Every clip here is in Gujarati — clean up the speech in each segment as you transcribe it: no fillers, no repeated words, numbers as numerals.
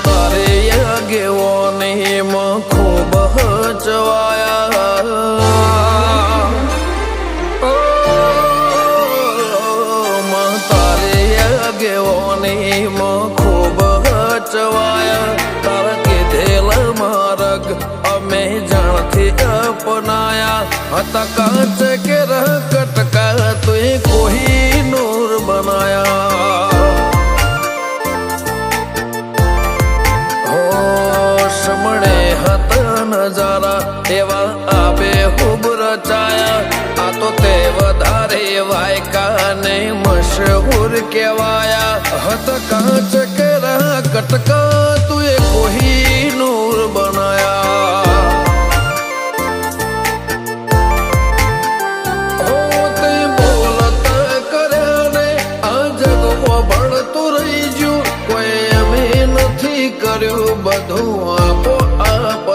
તારે આગેવાની માં ખૂબ હચવાયા તારે આગેવાની માં ખૂબ હચવાયા તારા કીધેલા માર્ગ અમે જાણથી અપનાયા હતા કાચ કે કટકા તું કોઈ નૂર બનાયા નજારા એવા આબે ખૂબ રચાયા આ તો તે વધારે વાયકા ને મશહૂર કેવાયા હત કાચ કેરા કટકા તું એ કોઈ નૂર બનાયા હો તે બોલતા કર્યા ને આ જગમાં ભણતું રહી ગયું કોઈ અમે નથી કર્યું બધું આપો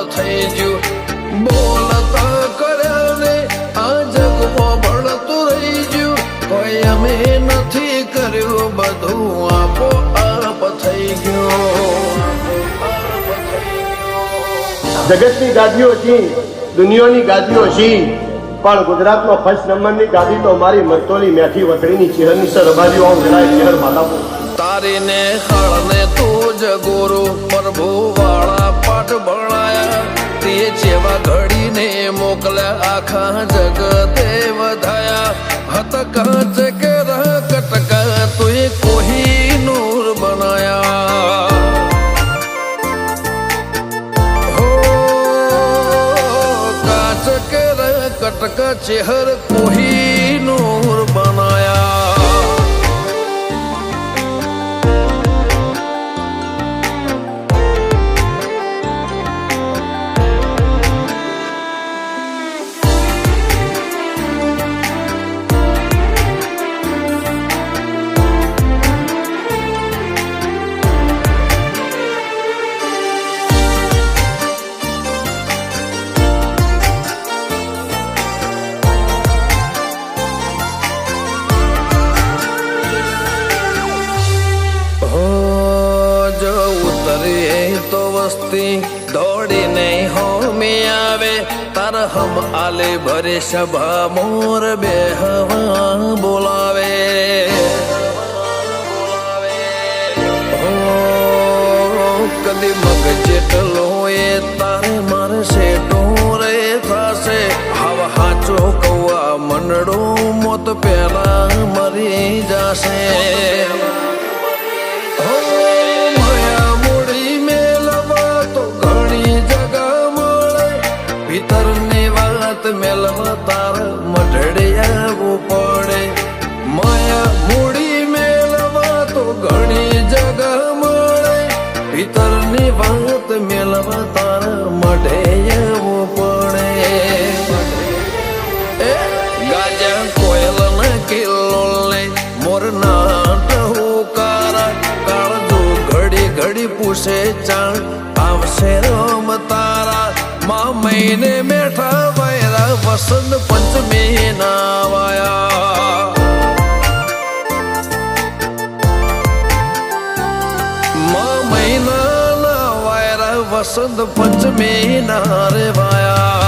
થઈ ગયું બોલતા કર્યા ને આ જગમાં ભણતું રહી ગયું કોઈ અમે નથી કર્યું બધું આપો આપ થઈ ગયું જગતની ગાદીઓ છી દુનિયાની ગાદીઓ છી પણ ગુજરાતમાં ફર્સ્ટ નંબરની ગાદી તો મારી મરતોલી મેઠી વતડીની ચિહરની સર રબારીઓ આમ જણાય ચહેર માતાપુર તારીને હળને તું જ ગુરુ પ્રભુ વાળા પાઠ ભણાયા તે જેવા ઘડીને મોકલ્યા આખા જગતે વધાયા હત કાચ કે કટકા તું કોઈ નૂર બનાયા હો કાચ કે કટકા ચહેર કોઈ નૂર બનાયા તો વસ્તી દોડીને હોમી આવે તાર હમ આલે ભરે સભા મોર બે હવા બોલાવે કદી મગ જેટલો એ તારે મારે શેટો રે થશે હવા હાચો કૌવા મંડળું મોત પેલા મરી જશે ભીતરની વાત મેલવા તાર મઢડે આવવું પડે માયા મૂડી મેલવા તો ઘણી જગા મળે ભીતરની વાત મેલવા તાર મઢે આવવું પડે ગાજા કોયલ ના કિલ્લો લે મોર નાટ હુકારા કાળજો ઘડી ઘડી પૂછે ચાણ આવશે રમ તારા મહિને મેઠા વાયરા વસંત પંચમી ના વાયા મહિના ના વાયરા વસંત પંચમી ના રે વાયા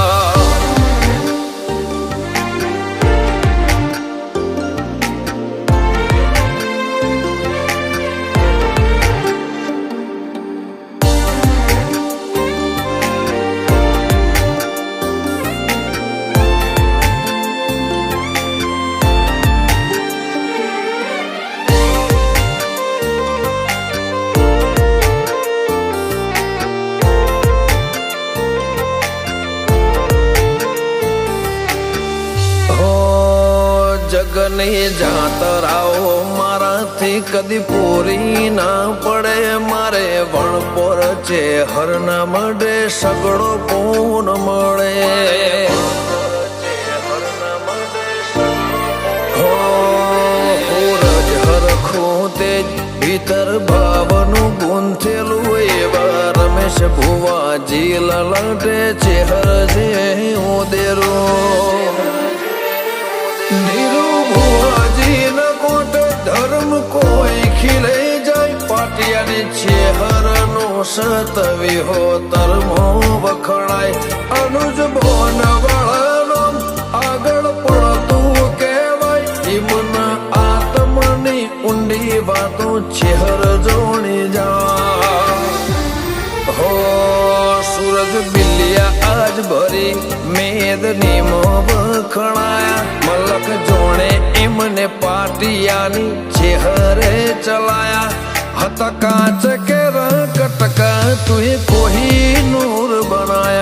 સ્વર્ગની જાતરાઓ મારાથી કદી પૂરી ના પડે. મારે વણપોર છે હરના મડે સગડો પૂન મળે. હો રજ હરખું તેજ ભીતર ભાવનું ગૂંથેલું એવા રમેશ ભુવાજી લલાટે ચેહર જે ઉદેરું. ધીરુ ભુવાજી ન કોટ ધર્મ કોઈ ખીલે જાય. પાટિયાની ચેહરનો સતવી હો તરમો વખણાય. અનુજ બોન વાળાનો આગળ પડતું કહેવાય. ઈમના આત્મની ઊંડી વાતો ચેહર જોણી જા. હો સૂરજ બિલિયા આજ ભરી મેદની મો વખણાયા. મલક જોણે એમને પાટિયાની ચેહરે ચલાયા. હતા કાચ કે કટકા તું કોઈ નૂર બનાયા.